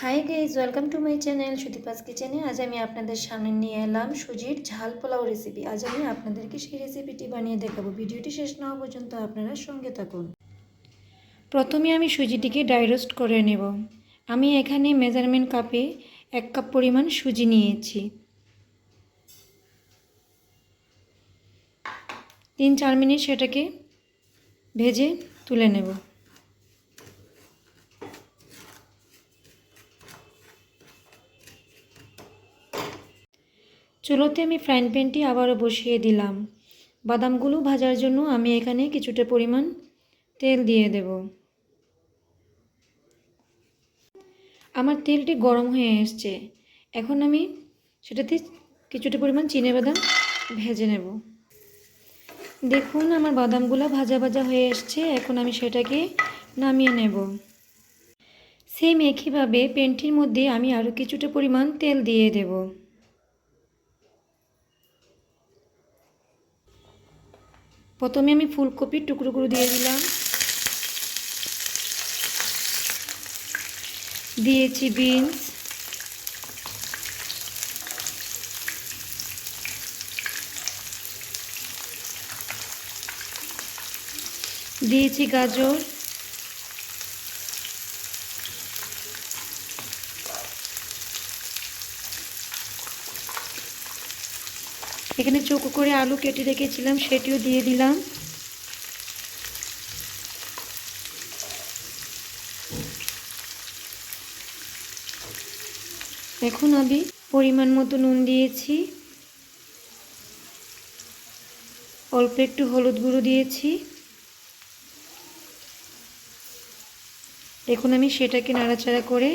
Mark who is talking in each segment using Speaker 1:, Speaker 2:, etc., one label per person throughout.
Speaker 1: Hi guys, welcome to my channel Sudipa's কিচেনে। আজ আমি আপনাদের সামনে নিয়ে এলাম সুজির ঝাল পোলাও রেসিপি। আজ আমি আপনাদেরকে সেই রেসিপিটি বানিয়ে দেখাবো। ভিডিওটি শেষ না হওয়া পর্যন্ত আপনারা সঙ্গে থাকুন। প্রথমে আমি সুজিটিকে ড্রাই রোস্ট করে নেব। আমি এখানে মেজারমেন্ট কাপে 1 কাপ পরিমাণ সুজি নিয়েছি। 3-4 মিনিট সেটাকে ভেজে তুলে নেব। চুলোতে আমি ফ্রাইং প্যানটি আবারও বসিয়ে দিলাম। বাদামগুলো ভাজার জন্য আমি এখানে কিছুটা পরিমাণ তেল দিয়ে দেব। আমার তেলটি গরম হয়ে এসছে। এখন আমি সেটাতে কিছুটা পরিমাণ চিনেবাদাম ভেজে নেব। দেখুন আমার বাদামগুলো ভাজা ভাজা হয়ে এসছে। এখন আমি সেটাকে নামিয়ে নেব। সেম একইভাবে প্যানটির মধ্যে আমি আরও কিছুটা পরিমাণ তেল দিয়ে দেব। প্রথমে আমি ফুলকপির টুকরোগুলো দিয়ে দিলাম, দিয়েছি বিনস, দিয়েছি গাজর, এখানে চৌকো করে আলু কেটে রেখেছিলাম সেটিও দিয়ে দিলাম। এখন আমি পরিমাণ মতো নুন দিয়েছি, অল্প একটু হলুদ গুঁড়ো দিয়েছি। এখন আমি সেটাকে নাড়াচাড়া করে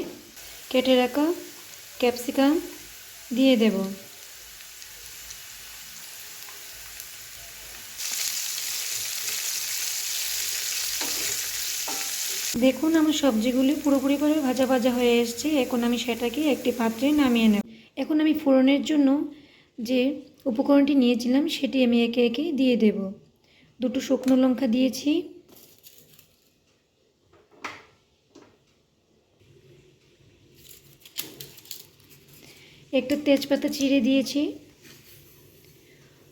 Speaker 1: কেটে রাখা ক্যাপসিকাম দিয়ে দেব। দেখুন আমার সবজিগুলি পুরোপুরিভাবে ভাজা ভাজা হয়ে এসেছে। এখন আমি সেটাকে একটি পাত্রে নামিয়ে নেব। এখন আমি ফোড়নের জন্য যে উপকরণটি নিয়েছিলাম সেটি আমি একে একে দিয়ে দেব। 2টো শুকনো লঙ্কা দিয়েছি, একটা তেজপাতা চিড়ে দিয়েছি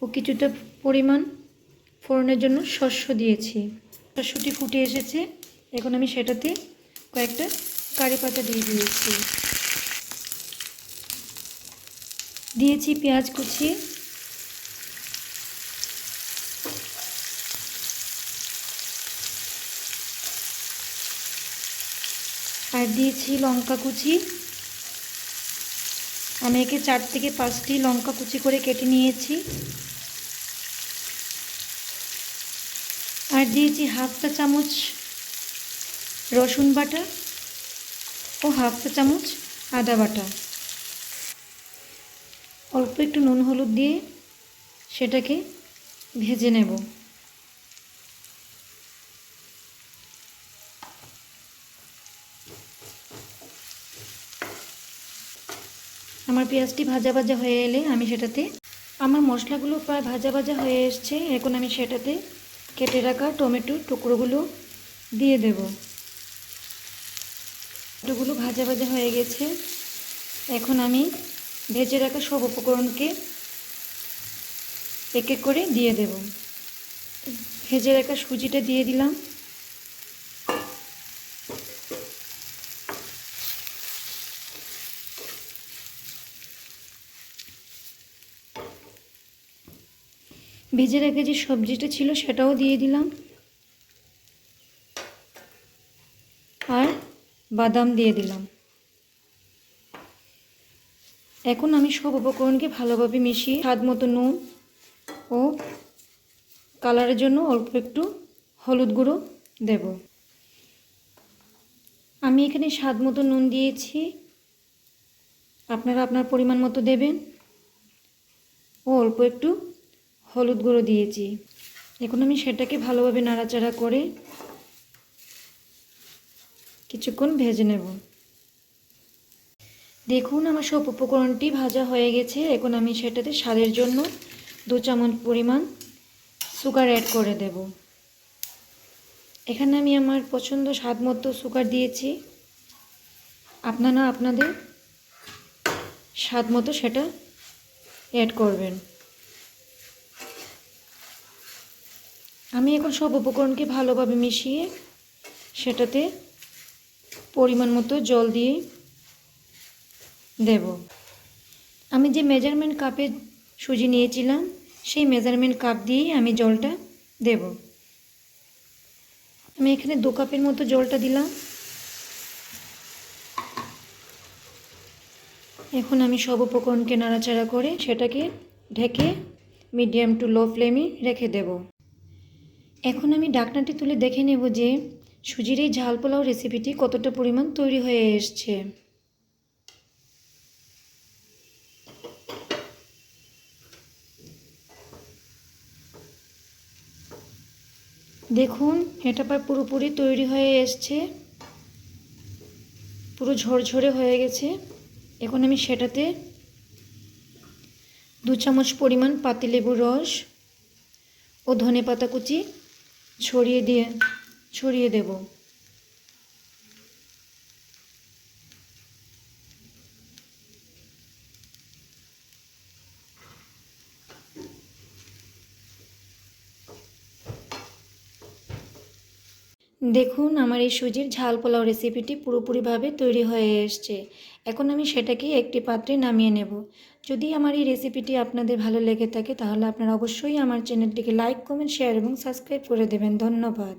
Speaker 1: ও কিছুটা পরিমাণ ফোড়নের জন্য শস্য দিয়েছি। শস্যটি ফুটে এসেছে। এখন আমি সেটাতে কয়েকটা কারি পাতা দিয়ে দিয়েছি, দিয়েছি পেঁয়াজ কুচি, আর দিয়েছি লঙ্কা কুচি। আমি একে 4 থেকে 5টি লঙ্কা কুচি করে কেটে নিয়েছি। আর দিয়েছি হাফ চা চামচ রসুন বাটা ও হাফ চা চামচ আদা বাটা। অল্প একটু নুন হলুদ দিয়ে সেটাকে ভেজে নেব। আমার পেঁয়াজটি ভাজা ভাজা হয়ে এলে আমি সেটাতে আমার মশলাগুলো প্রায় ভাজা ভাজা হয়ে এসছে। এখন আমি সেটাতে কেটে রাখা টমেটোর টুকরোগুলো দিয়ে দেব। টমেটোগুলো ভাজা ভাজা হয়ে গেছে। এখন আমি ভেজে রাখা সব উপকরণকে এক এক করে দিয়ে দেব। ভেজে রাখা সুজিটা দিয়ে দিলাম, ভেজে রাখা যে সবজিটা ছিল সেটাও দিয়ে দিলাম, আর বাদাম দিয়ে দিলাম। এখন আমি সব উপকরণকে ভালোভাবে মিশিয়ে স্বাদ মতো নুন ও কালারের জন্য অল্প একটু হলুদ গুঁড়ো দেব। আমি এখানে স্বাদ মতো নুন দিয়েছি, আপনারা আপনার পরিমাণ মতো দেবেন, ও অল্প একটু হলুদ গুঁড়ো দিয়েছি। এখন আমি সেটাকে ভালোভাবে নাড়াচাড়া করে কিছুক্ষণ ভেজে নেব। দেখুন আমার সব উপকরণটি ভাজা হয়ে গেছে। এখন আমি সেটাতে স্বাদের জন্য 2 চামচ পরিমাণ সুগার অ্যাড করে দেব। এখানে আমি আমার পছন্দ স্বাদ মতো সুগার দিয়েছি। আপনারা আপনাদের স্বাদ মতো সেটা অ্যাড করবেন। আমি এখন সব উপকরণকে ভালোভাবে মিশিয়ে সেটাতে পরিমাণ মতো জল দিয়ে দেব। আমি যে মেজারমেন্ট কাপে সুজি নিয়েছিলাম সেই মেজারমেন্ট কাপ দিয়েই আমি জলটা দেব। আমি এখানে 2 কাপের মতো জলটা দিলাম। এখন আমি সব উপকরণকে নাড়াচাড়া করে সেটাকে ঢেকে মিডিয়াম টু লো ফ্লেমে রেখে দেব। এখন আমি ঢাকনাটি তুলে দেখে নেব যে সুজির এই ঝাল পোলাও রেসিপিটি কতটা পরিমাণ তৈরি হয়ে এসছে। দেখুন এটা প্রায় পুরোপুরি তৈরি হয়ে এসছে, পুরো ঝরঝরে হয়ে গেছে। এখন আমি সেটাতে 2 চামচ পরিমাণ পাতিলেবুর রস ও ধনেপাতা কুচি ছড়িয়ে দেব। দেখুন আমার এই সুজির ঝাল পোলাও রেসিপিটি পুরোপুরিভাবে তৈরি হয়ে এসছে। এখন আমি সেটাকে একটি পাত্রে নামিয়ে নেব। যদি আমার এই রেসিপিটি আপনাদের ভালো লেগে থাকে তাহলে আপনারা অবশ্যই আমার চ্যানেলটিকে লাইক, কমেন্ট, শেয়ার এবং সাবস্ক্রাইব করে দেবেন। ধন্যবাদ।